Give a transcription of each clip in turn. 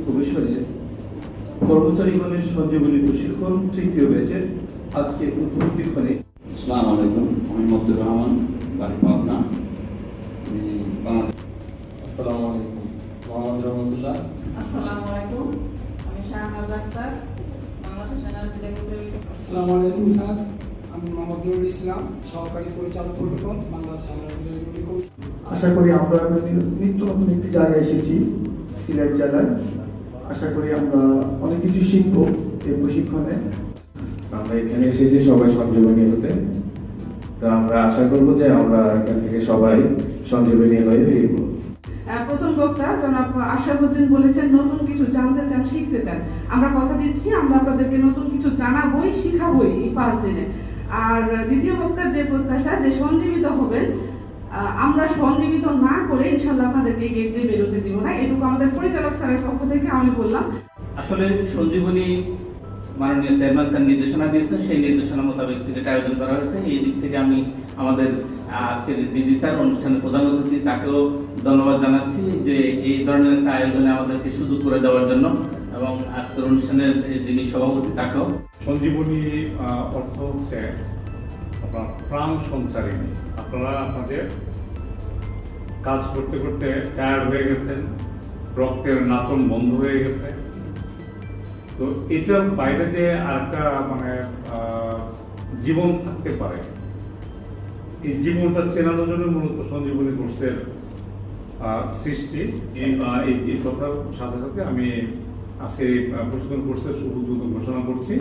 কমিশনের কর্মচারীগণের সঞ্জীবনী প্রশিক্ষণ তৃতীয় ব্যাচের আজকে উদ্বোধনীক্ষণে। আসসালামু আলাইকুম, আমি মকদুর রহমান, বাড়ি পাবনা। আমি বাংলাদেশ। আসসালামু আলাইকুম, মোহাম্মদ রহমতুল্লাহ। আসসালামু আলাইকুম, আমি শাহনাজ আক্তার, বাংলাদেশ এনার্জি রেগুলেটরি। আসসালামু আলাইকুম স্যার, আমি মোহাম্মদ নুরুল ইসলাম, সহকারী পরিচালক প্রোটোকল, বাংলাদেশ এনার্জি রেগুলেটরি। আশা করি আমরা নিত্য নতুন একটি জায়গায় এসেছি, সিলেট জেলায়। আশা করি আমরা অনেক কিছু শিখবো এই প্রশিক্ষণে। আমরা এখানে এসেছি সবাই সঞ্জীবনী হতে, তো আমরা আশা করবো যে আমরা এখান থেকে সবাই সঞ্জীবনী হয়ে ফিরবো। প্রথম বক্তা জনাব আশরাফুদ্দিন বলেছেন নতুন কিছু জানতে চান, শিখতে চান। আমরা কথা দিচ্ছি আমরা আপনাদেরকে নতুন কিছু জানাবোই, শিখাবোই এই 5 দিনে। আর দ্বিতীয় বক্তার যে প্রত্যাশা যে সঞ্জীবিত হবেন, আমরা সঞ্জীবিত না করে ইনশাল্লাহ আপনাদেরকে গেট দিয়ে বেরোতে দিব না, এটুকু আমাদের পরিচালক স্যারের পক্ষ থেকে আমি বললাম। আসলে সঞ্জীবনী মাননীয় চেয়ারম্যান স্যার নির্দেশনা দিয়েছেন, সেই নির্দেশনা মোতাবেক সিলেট আয়োজন করা হয়েছে। এই দিক থেকে আমি আমাদের আজকের ডিজি স্যার অনুষ্ঠানের প্রধান অতিথি তাকেও ধন্যবাদ জানাচ্ছি যে এই ধরনের একটা আয়োজনে আমাদেরকে সুযোগ করে দেওয়ার জন্য, এবং আজকের অনুষ্ঠানের যিনি সভাপতি তাকেও। সঞ্জীবনী অর্থ হচ্ছে আপনার প্রাণ সঞ্চারিণী। আপনারা আপনাদের কাজ করতে করতে টায়ার্ড হয়ে গেছেন, রক্তের নাচন বন্ধ হয়ে গেছে, তো এটার বাইরে যে আরেকটা জীবন থাকতে পারে, এই জীবনটা চেনানোর জন্য মূলত সঞ্জীবনী কোর্সের সৃষ্টি। এই কথার সাথে সাথে আমি আজকে প্রশিক্ষণ কোর্সের শুভ উদ্বোধন ঘোষণা করছি।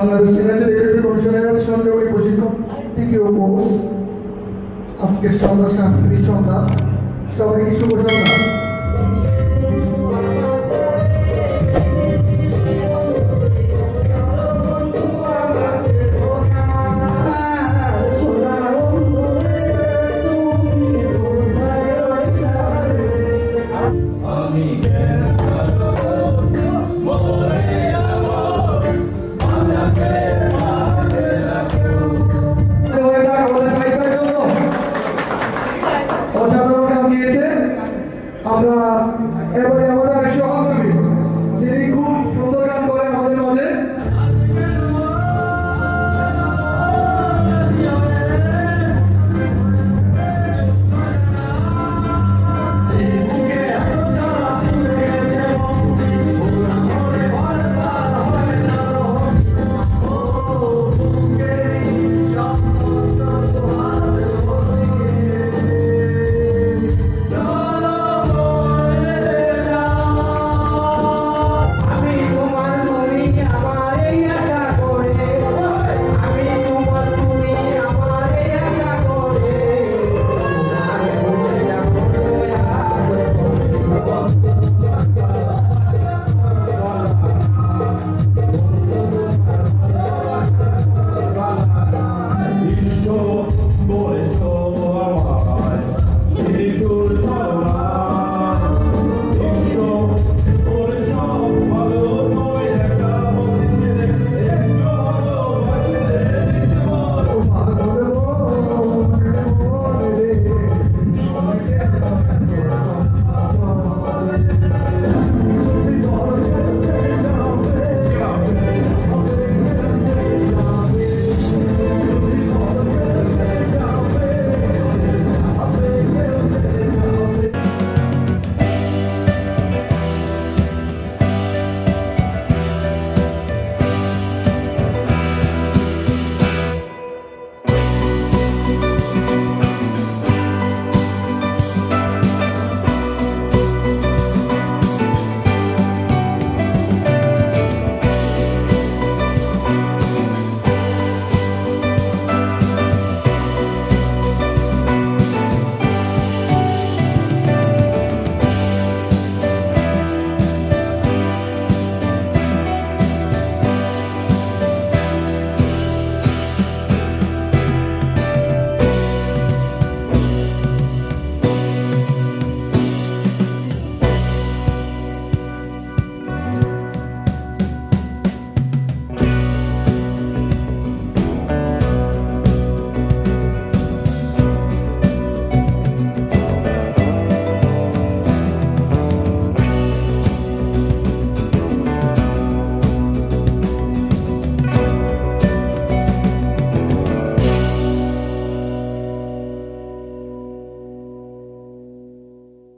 বাংলাদেশ এনার্জি রেগুলেটরি কমিশনের সঞ্জীবনী প্রশিক্ষণ তৃতীয় কোর্স আজকে সন্ধ্যা সাংস্কৃতিক সন্ধ্যা সবাইকে শুভ সন্ধ্যা।